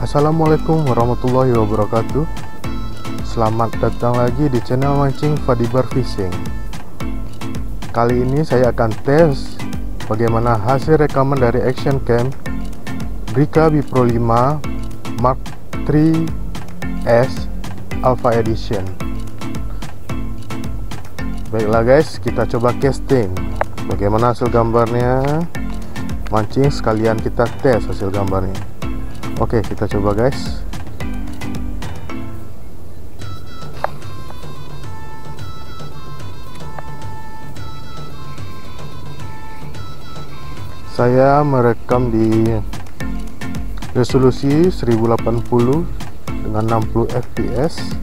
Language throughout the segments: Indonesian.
Assalamualaikum warahmatullahi wabarakatuh. Selamat datang lagi di channel mancing Fadibar Fishing. Kali ini saya akan tes bagaimana hasil rekaman dari action cam Brica B Pro 5 Mark 3S Alpha Edition. Baiklah guys, kita coba casting. Bagaimana hasil gambarnya? Mancing sekalian kita tes hasil gambarnya. Oke, kita coba guys. Saya merekam di resolusi 1080 dengan 60 fps.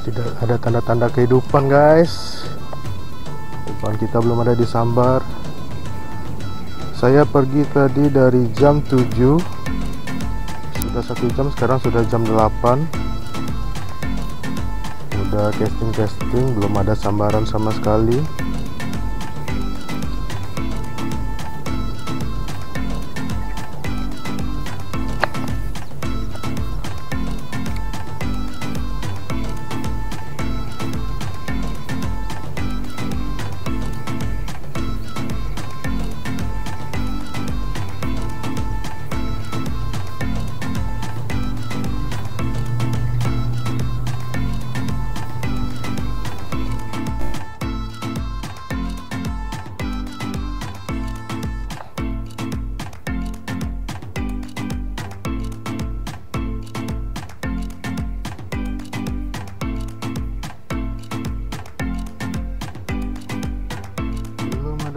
Tidak ada tanda-tanda kehidupan guys. Depan kita belum ada disambar. Saya pergi tadi dari jam 7. Sudah 1 jam, sekarang sudah jam 8. Udah casting, belum ada sambaran sama sekali.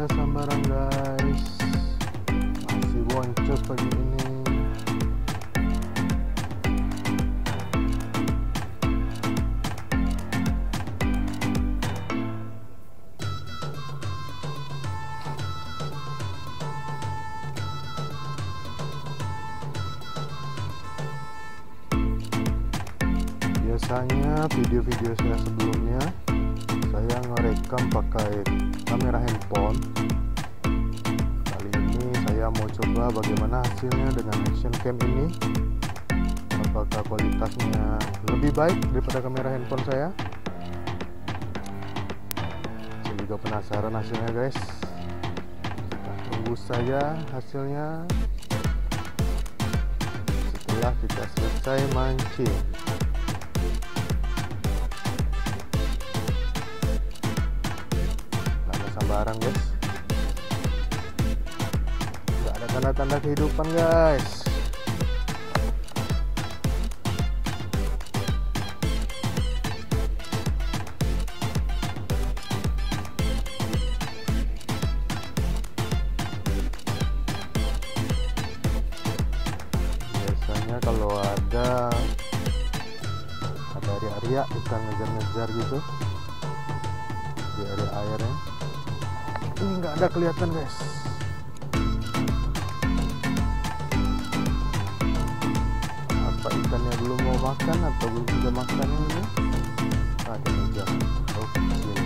Sambaran guys, masih boncos pagi ini. Biasanya video-video saya sebelumnya saya ngerekam pakai kamera handphone. Kali ini saya mau coba bagaimana hasilnya dengan action cam ini. Apakah kualitasnya lebih baik daripada kamera handphone saya? Saya juga penasaran hasilnya guys. Kita tunggu saja hasilnya setelah kita selesai mancing. Sambaran guys, nggak ada tanda-tanda kehidupan guys. Biasanya kalau ada area-area ikan ngejar-ngejar gitu di area airnya, ini nggak ada kelihatan guys. Apa ikannya belum mau makan atau belum juga makan ini? Ada ngejar. Oh kecil.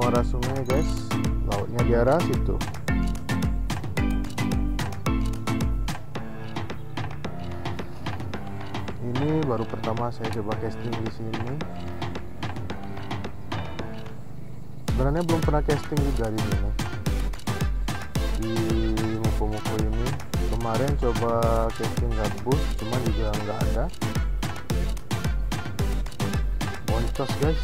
muara sungai guys, lautnya di arah situ. Ini baru pertama saya coba casting di sini. Sebenarnya belum pernah casting juga di sini, di muko-muko ini. Kemarin coba casting gabus, cuman juga nggak ada. Boncos guys.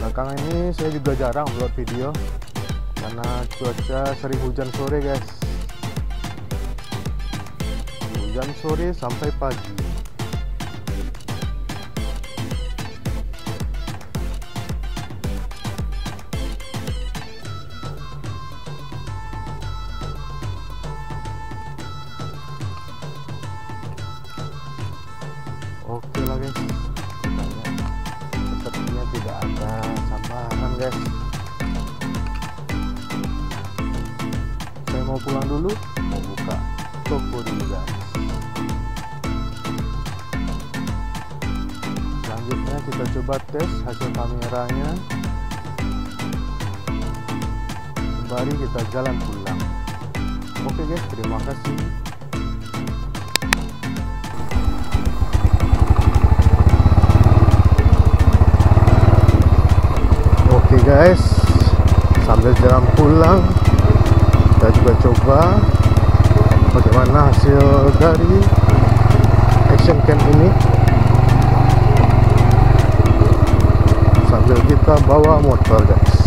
Belakangan ini saya juga jarang upload video karena cuaca sering hujan sore guys. Hujan sore sampai pagi. Oke lah guys, sepertinya tidak ada sambaran guys. Saya mau pulang dulu, mau buka toko dulu guys. Selanjutnya kita coba tes hasil kameranya, sembari kita jalan pulang. Oke guys, terima kasih. Oke guys, sambil jalan pulang kita juga coba bagaimana hasil dari action cam ini sambil kita bawa motor guys.